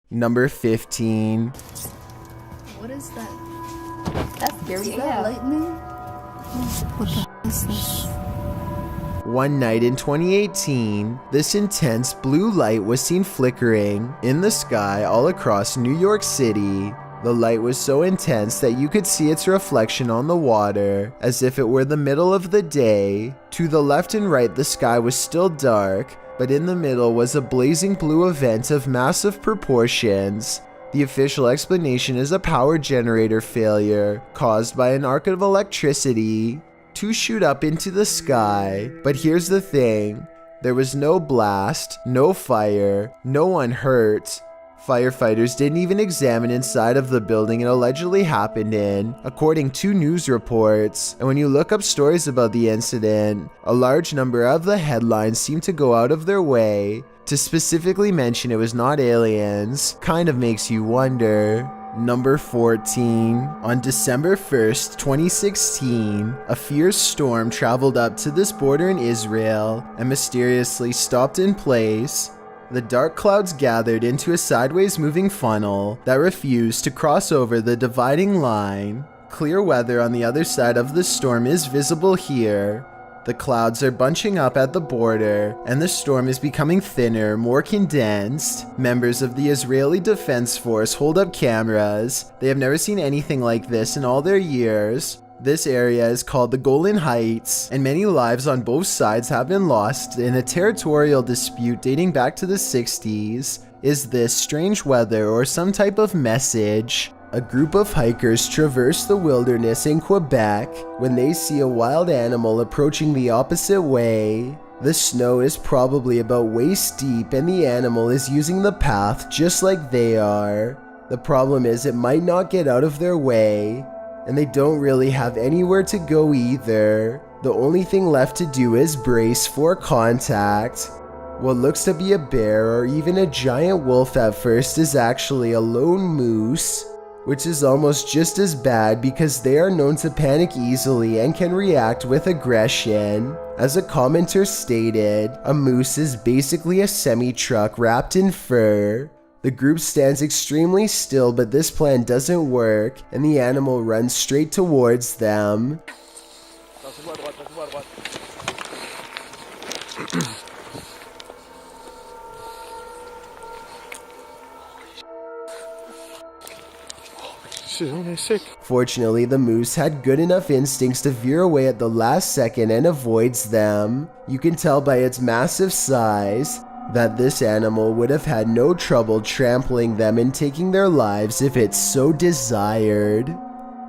Number 15. What is that? That's scary. Is Yeah. that lightning? What the is this? One night in 2018, this intense blue light was seen flickering in the sky all across New York City. The light was so intense that you could see its reflection on the water, as if it were the middle of the day. To the left and right, the sky was still dark, but in the middle was a blazing blue event of massive proportions. The official explanation is a power generator failure caused by an arc of electricity to shoot up into the sky. But here's the thing, there was no blast, no fire, no one hurt. Firefighters didn't even examine inside of the building it allegedly happened in, according to news reports. And when you look up stories about the incident, a large number of the headlines seem to go out of their way to specifically mention it was not aliens. Kind of makes you wonder. Number 14. On December 1st, 2016, a fierce storm traveled up to this border in Israel and mysteriously stopped in place. The dark clouds gathered into a sideways moving funnel that refused to cross over the dividing line. Clear weather on the other side of the storm is visible here. The clouds are bunching up at the border, and the storm is becoming thinner, more condensed. Members of the Israeli Defense Force hold up cameras. They have never seen anything like this in all their years. This area is called the Golan Heights, and many lives on both sides have been lost in a territorial dispute dating back to the 60s. Is this strange weather or some type of message? A group of hikers traverse the wilderness in Quebec when they see a wild animal approaching the opposite way. The snow is probably about waist deep and the animal is using the path just like they are. The problem is it might not get out of their way, and they don't really have anywhere to go either. The only thing left to do is brace for contact. What looks to be a bear or even a giant wolf at first is actually a lone moose, which is almost just as bad because they are known to panic easily and can react with aggression. As a commenter stated, a moose is basically a semi-truck wrapped in fur. The group stands extremely still, but this plan doesn't work, and the animal runs straight towards them. Fortunately, the moose had good enough instincts to veer away at the last second and avoids them. You can tell by its massive size that this animal would have had no trouble trampling them and taking their lives if it so desired.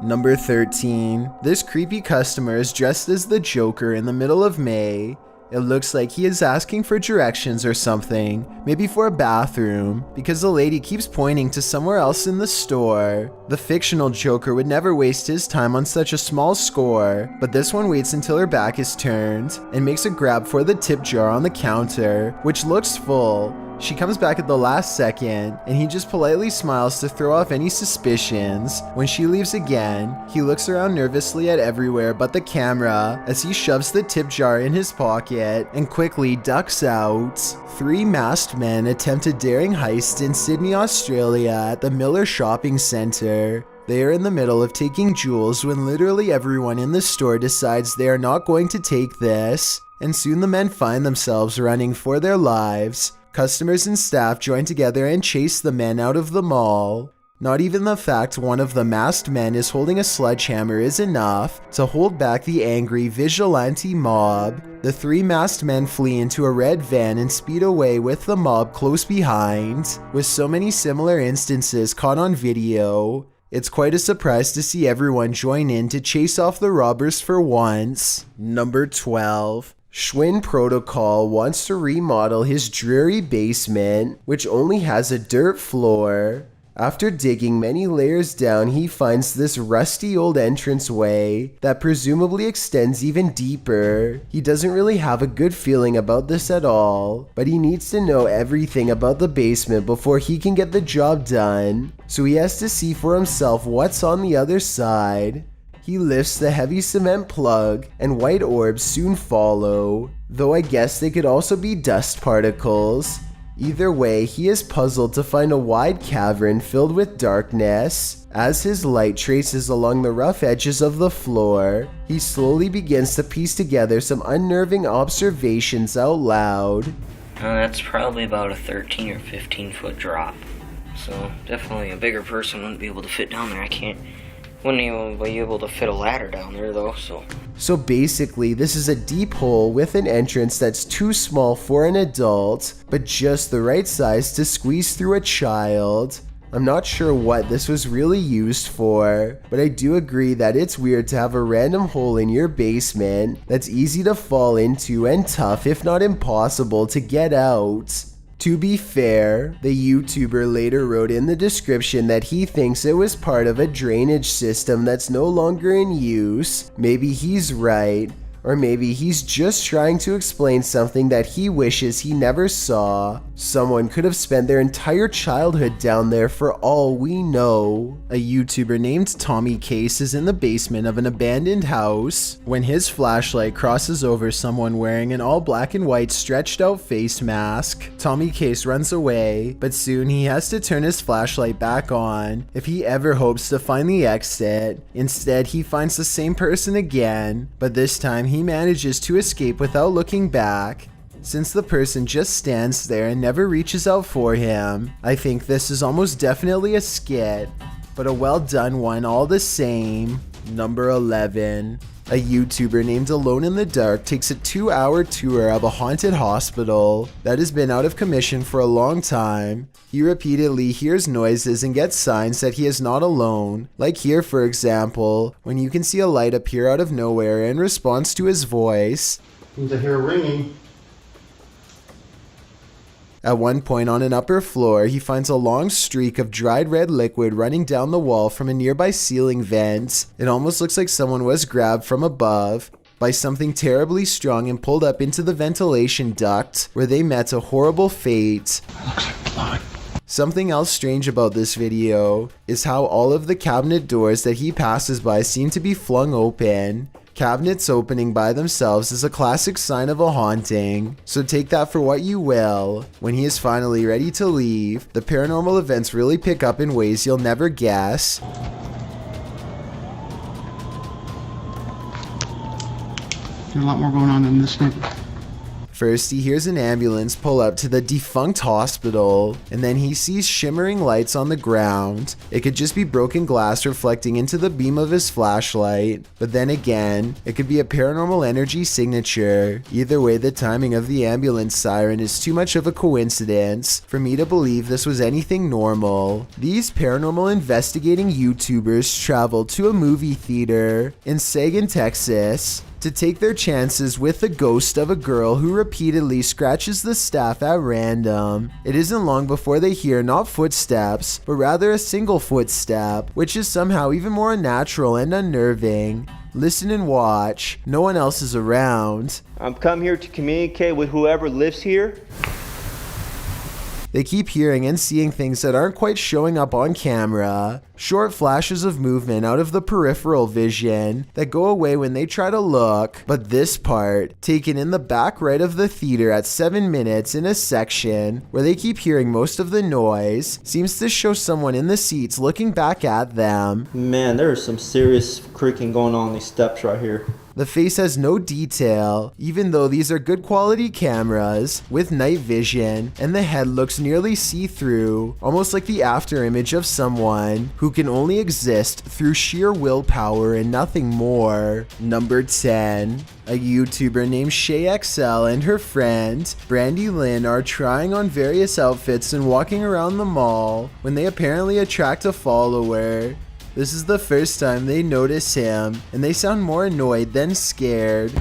Number 13. This creepy customer is dressed as the Joker in the middle of May. It looks like he is asking for directions or something, maybe for a bathroom, because the lady keeps pointing to somewhere else in the store. The fictional Joker would never waste his time on such a small score, but this one waits until her back is turned and makes a grab for the tip jar on the counter, which looks full. She comes back at the last second, and he just politely smiles to throw off any suspicions. When she leaves again, he looks around nervously at everywhere but the camera as he shoves the tip jar in his pocket and quickly ducks out. 3 masked men attempt a daring heist in Sydney, Australia at the Miller Shopping Centre. They are in the middle of taking jewels when literally everyone in the store decides they are not going to take this, and soon the men find themselves running for their lives. Customers and staff join together and chase the men out of the mall. Not even the fact one of the masked men is holding a sledgehammer is enough to hold back the angry vigilante mob. The 3 masked men flee into a red van and speed away with the mob close behind. With so many similar instances caught on video, it's quite a surprise to see everyone join in to chase off the robbers for once. Number 12. Schwinn Protocol wants to remodel his dreary basement, which only has a dirt floor. After digging many layers down, he finds this rusty old entranceway that presumably extends even deeper. He doesn't really have a good feeling about this at all, but he needs to know everything about the basement before he can get the job done, so he has to see for himself what's on the other side. He lifts the heavy cement plug, and white orbs soon follow, though I guess they could also be dust particles. Either way, he is puzzled to find a wide cavern filled with darkness. As his light traces along the rough edges of the floor, he slowly begins to piece together some unnerving observations out loud. That's probably about a 13 or 15 foot drop. So definitely a bigger person wouldn't be able to fit down there. Wouldn't even be able to fit a ladder down there though, So basically, this is a deep hole with an entrance that's too small for an adult, but just the right size to squeeze through a child. I'm not sure what this was really used for, but I do agree that it's weird to have a random hole in your basement that's easy to fall into and tough, if not impossible, to get out. To be fair, the YouTuber later wrote in the description that he thinks it was part of a drainage system that's no longer in use. Maybe he's right, or maybe he's just trying to explain something that he wishes he never saw. Someone could have spent their entire childhood down there for all we know. A YouTuber named Tommy Case is in the basement of an abandoned house when his flashlight crosses over someone wearing an all black and white stretched out face mask. Tommy Case runs away, but soon he has to turn his flashlight back on if he ever hopes to find the exit. Instead, he finds the same person again, but this time he manages to escape without looking back. Since the person just stands there and never reaches out for him, I think this is almost definitely a skit, but a well done one all the same. Number 11. A YouTuber named Alone in the Dark takes a 2-hour tour of a haunted hospital that has been out of commission for a long time. He repeatedly hears noises and gets signs that he is not alone, like here for example, when you can see a light appear out of nowhere in response to his voice. Seems I hear ringing. At one point on an upper floor, he finds a long streak of dried red liquid running down the wall from a nearby ceiling vent. It almost looks like someone was grabbed from above by something terribly strong and pulled up into the ventilation duct, where they met a horrible fate. Looks like blood. Something else strange about this video is how all of the cabinet doors that he passes by seem to be flung open. Cabinets opening by themselves is a classic sign of a haunting, so take that for what you will. When he is finally ready to leave, the paranormal events really pick up in ways you'll never guess. There's a lot more going on in this thing. First, he hears an ambulance pull up to the defunct hospital, and then he sees shimmering lights on the ground. It could just be broken glass reflecting into the beam of his flashlight, but then again, it could be a paranormal energy signature. Either way, the timing of the ambulance siren is too much of a coincidence for me to believe this was anything normal. These paranormal investigating YouTubers traveled to a movie theater in Sagan, Texas, to take their chances with the ghost of a girl who repeatedly scratches the staff at random. It isn't long before they hear not footsteps, but rather a single footstep, which is somehow even more unnatural and unnerving. Listen and watch. No one else is around. I'm come here to communicate with whoever lives here. They keep hearing and seeing things that aren't quite showing up on camera. Short flashes of movement out of the peripheral vision that go away when they try to look. But this part, taken in the back right of the theater at 7 minutes in a section where they keep hearing most of the noise, seems to show someone in the seats looking back at them. Man, there is some serious creaking going on these steps right here. The face has no detail, even though these are good quality cameras with night vision, and the head looks nearly see-through, almost like the after image of someone who can only exist through sheer willpower and nothing more. Number 10. A YouTuber named ShayXL and her friend, Brandy Lynn, are trying on various outfits and walking around the mall when they apparently attract a follower. This is the first time they notice him, and they sound more annoyed than scared.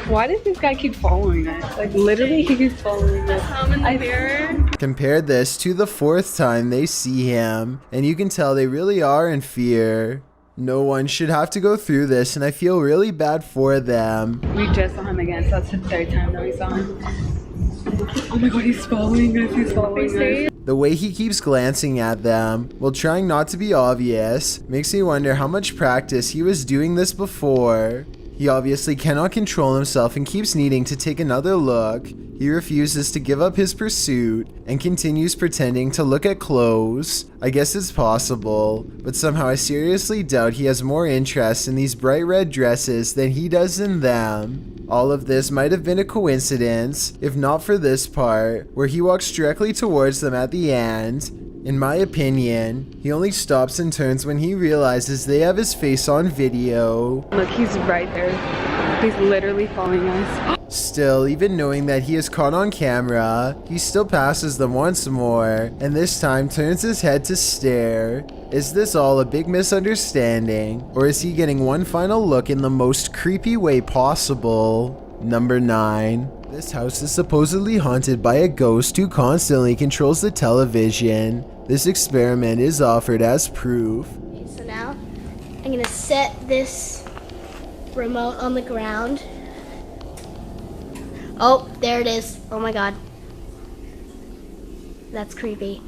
Why does this guy keep following us? Like, literally, he keeps following us. I'm in the mirror. Compare this to the 4th time they see him, and you can tell they really are in fear. No one should have to go through this, and I feel really bad for them. We just saw him again, so that's the 3rd time that we saw him. Oh my god, he's following us, he's following us. The way he keeps glancing at them, while trying not to be obvious, makes me wonder how much practice he was doing this before. He obviously cannot control himself and keeps needing to take another look. He refuses to give up his pursuit and continues pretending to look at clothes. I guess it's possible, but somehow I seriously doubt he has more interest in these bright red dresses than he does in them. All of this might have been a coincidence, if not for this part, where he walks directly towards them at the end. In my opinion, he only stops and turns when he realizes they have his face on video. Look, he's right there. He's literally following us. Still, even knowing that he is caught on camera, he still passes them once more, and this time turns his head to stare. Is this all a big misunderstanding, or is he getting one final look in the most creepy way possible? Number 9. This house is supposedly haunted by a ghost who constantly controls the television. This experiment is offered as proof. Okay, so now I'm gonna set this remote on the ground. Oh, there it is. Oh my god. That's creepy.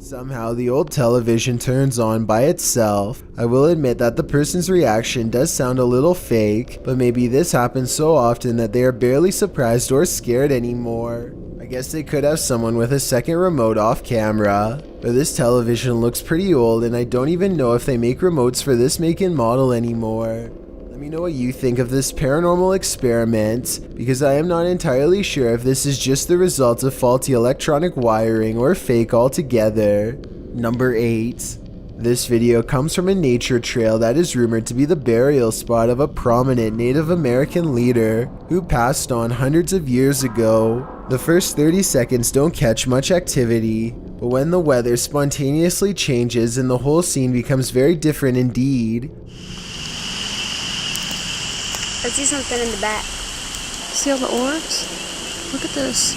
Somehow the old television turns on by itself. I will admit that the person's reaction does sound a little fake, but maybe this happens so often that they are barely surprised or scared anymore. I guess they could have someone with a second remote off camera. But this television looks pretty old and I don't even know if they make remotes for this make and model anymore. Let me know what you think of this paranormal experiment, because I am not entirely sure if this is just the result of faulty electronic wiring or fake altogether. Number 8. This video comes from a nature trail that is rumored to be the burial spot of a prominent Native American leader who passed on hundreds of years ago. The first 30 seconds don't catch much activity, but when the weather spontaneously changes and the whole scene becomes very different indeed. I see something in the back. See all the orbs? Look at this.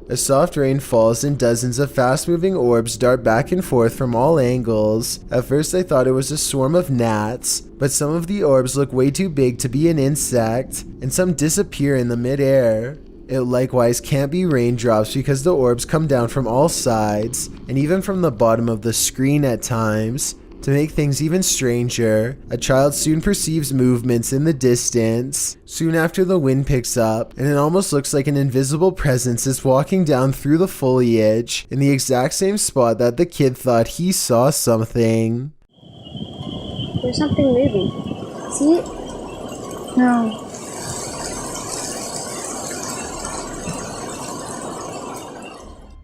A soft rain falls and dozens of fast-moving orbs dart back and forth from all angles. At first I thought it was a swarm of gnats, but some of the orbs look way too big to be an insect, and some disappear in the mid-air. It likewise can't be raindrops because the orbs come down from all sides, and even from the bottom of the screen at times. To make things even stranger, a child soon perceives movements in the distance. Soon after, the wind picks up, and it almost looks like an invisible presence is walking down through the foliage in the exact same spot that the kid thought he saw something. There's something moving. See it? No.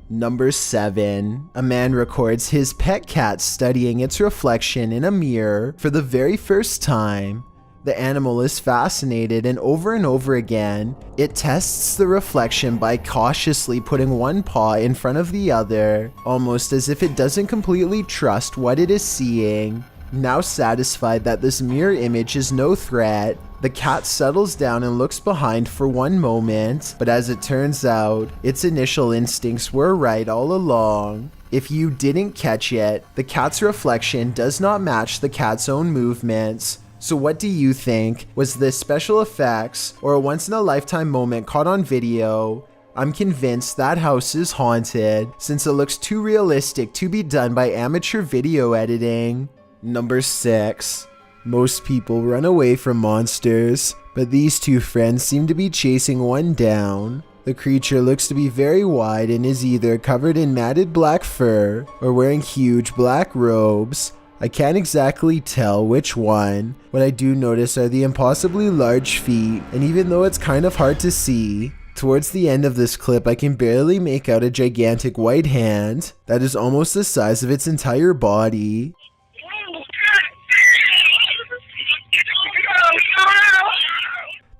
Number 7. A man records his pet cat studying its reflection in a mirror for the very first time. The animal is fascinated, and over again, it tests the reflection by cautiously putting one paw in front of the other, almost as if it doesn't completely trust what it is seeing. Now satisfied that this mirror image is no threat, the cat settles down and looks behind for one moment, but as it turns out, its initial instincts were right all along. If you didn't catch it, the cat's reflection does not match the cat's own movements. So what do you think? Was this special effects or a once-in-a-lifetime moment caught on video? I'm convinced that house is haunted, since it looks too realistic to be done by amateur video editing. Number 6. Most people run away from monsters, but these two friends seem to be chasing one down. The creature looks to be very wide and is either covered in matted black fur or wearing huge black robes. I can't exactly tell which one. What I do notice are the impossibly large feet, and even though it's kind of hard to see, towards the end of this clip I can barely make out a gigantic white hand that is almost the size of its entire body.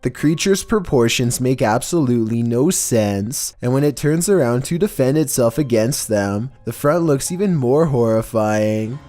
The creature's proportions make absolutely no sense, and when it turns around to defend itself against them, the front looks even more horrifying.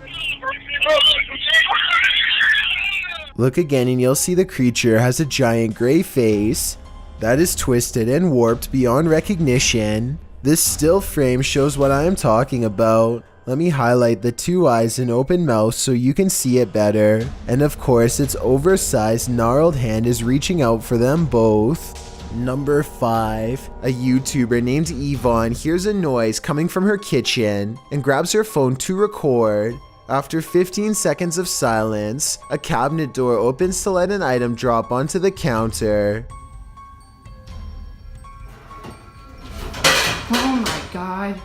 Look again and you'll see the creature has a giant gray face that is twisted and warped beyond recognition. This still frame shows what I am talking about. Let me highlight the two eyes and open mouth so you can see it better. And of course, its oversized, gnarled hand is reaching out for them both. Number 5. A YouTuber named Yvonne hears a noise coming from her kitchen and grabs her phone to record. After 15 seconds of silence, a cabinet door opens to let an item drop onto the counter. Oh my god.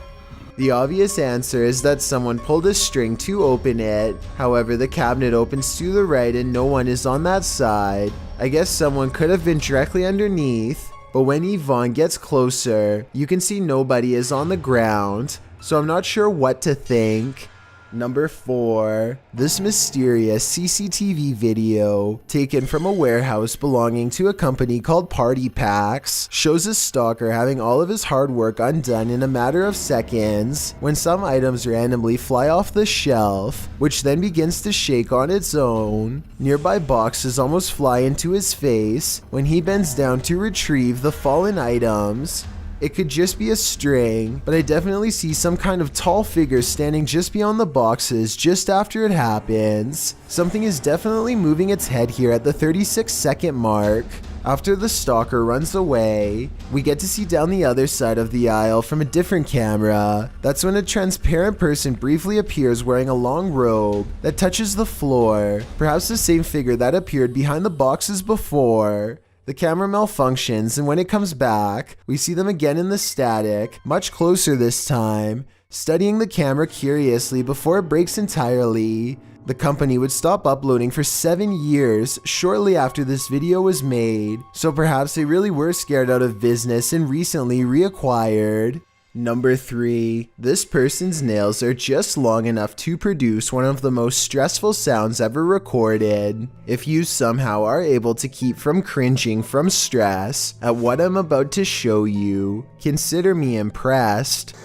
The obvious answer is that someone pulled a string to open it. However, the cabinet opens to the right and no one is on that side. I guess someone could have been directly underneath, but when Yvonne gets closer, you can see nobody is on the ground, so I'm not sure what to think. Number 4. This mysterious CCTV video, taken from a warehouse belonging to a company called Party Packs, shows a stalker having all of his hard work undone in a matter of seconds when some items randomly fly off the shelf, which then begins to shake on its own. Nearby boxes almost fly into his face when he bends down to retrieve the fallen items. It could just be a string, but I definitely see some kind of tall figure standing just beyond the boxes just after it happens. Something is definitely moving its head here at the 36-second mark. After the stalker runs away, we get to see down the other side of the aisle from a different camera. That's when a transparent person briefly appears wearing a long robe that touches the floor, perhaps the same figure that appeared behind the boxes before. The camera malfunctions, and when it comes back, we see them again in the static, much closer this time, studying the camera curiously before it breaks entirely. The company would stop uploading for 7 years shortly after this video was made, so perhaps they really were scared out of business and recently reacquired. Number 3. This person's nails are just long enough to produce one of the most stressful sounds ever recorded. If you somehow are able to keep from cringing from stress at what I'm about to show you, consider me impressed.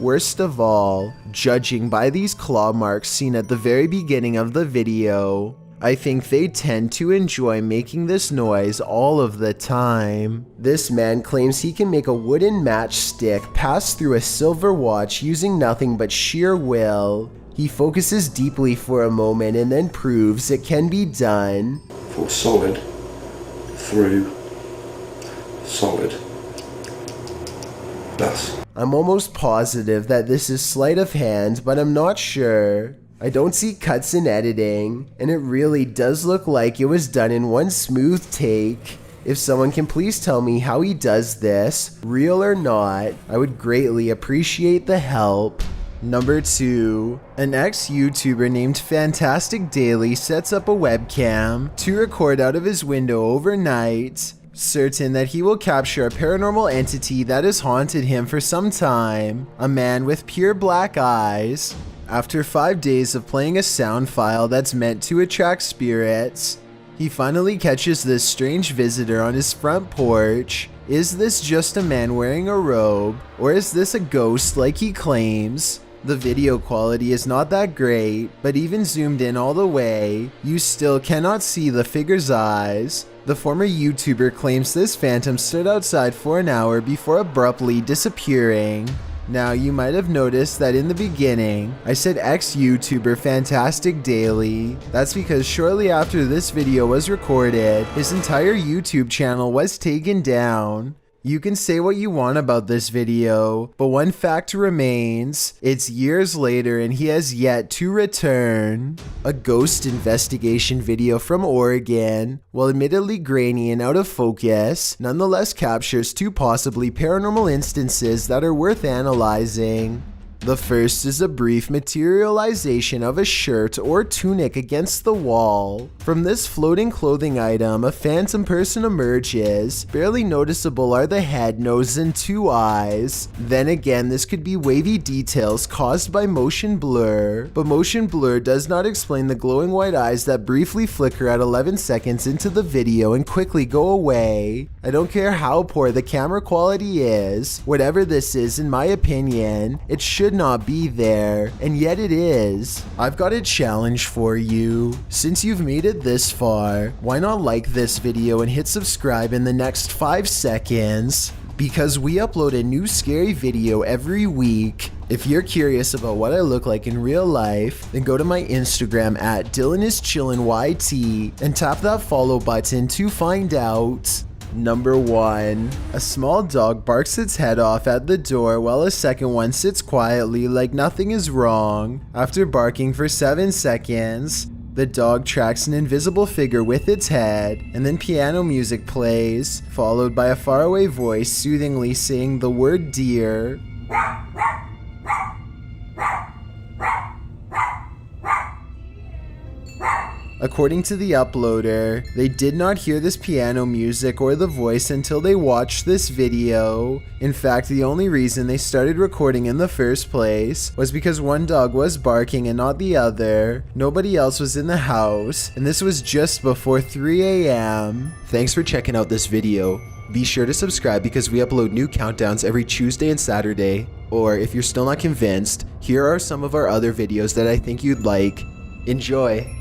Worst of all, judging by these claw marks seen at the very beginning of the video, I think they tend to enjoy making this noise all of the time. This man claims he can make a wooden matchstick pass through a silver watch using nothing but sheer will. He focuses deeply for a moment and then proves it can be done. For solid through solid. Thus. I'm almost positive that this is sleight of hand, but I'm not sure. I don't see cuts in editing, and it really does look like it was done in one smooth take. If someone can please tell me how he does this, real or not, I would greatly appreciate the help. Number 2. An ex-YouTuber named Fantastic Daily sets up a webcam to record out of his window overnight, certain that he will capture a paranormal entity that has haunted him for some time, a man with pure black eyes. After 5 days of playing a sound file that's meant to attract spirits, he finally catches this strange visitor on his front porch. Is this just a man wearing a robe, or is this a ghost like he claims? The video quality is not that great, but even zoomed in all the way, you still cannot see the figure's eyes. The former YouTuber claims this phantom stood outside for an hour before abruptly disappearing. Now, you might have noticed that in the beginning, I said ex-YouTuber Fantastic Daily. That's because shortly after this video was recorded, his entire YouTube channel was taken down. You can say what you want about this video, but one fact remains, it's years later and he has yet to return. A ghost investigation video from Oregon, while admittedly grainy and out of focus, nonetheless captures 2 possibly paranormal instances that are worth analyzing. The first is a brief materialization of a shirt or tunic against the wall. From this floating clothing item, a phantom person emerges. Barely noticeable are the head, nose, and 2 eyes. Then again, this could be wavy details caused by motion blur, but motion blur does not explain the glowing white eyes that briefly flicker at 11 seconds into the video and quickly go away. I don't care how poor the camera quality is, whatever this is, in my opinion, it should not be there, and yet it is. I've got a challenge for you. Since you've made it this far, why not like this video and hit subscribe in the next 5 seconds? because we upload a new scary video every week. If you're curious about what I look like in real life, then go to my Instagram at DylanIsChillinYT and tap that follow button to find out. Number 1. A small dog barks its head off at the door while a second one sits quietly like nothing is wrong. After barking for 7 seconds, the dog tracks an invisible figure with its head, and then piano music plays, followed by a faraway voice soothingly saying the word deer. According to the uploader, they did not hear this piano music or the voice until they watched this video. In fact, the only reason they started recording in the first place was because one dog was barking and not the other. Nobody else was in the house, and this was just before 3 a.m. Thanks for checking out this video. Be sure to subscribe because we upload new countdowns every Tuesday and Saturday. Or if you're still not convinced, here are some of our other videos that I think you'd like. Enjoy!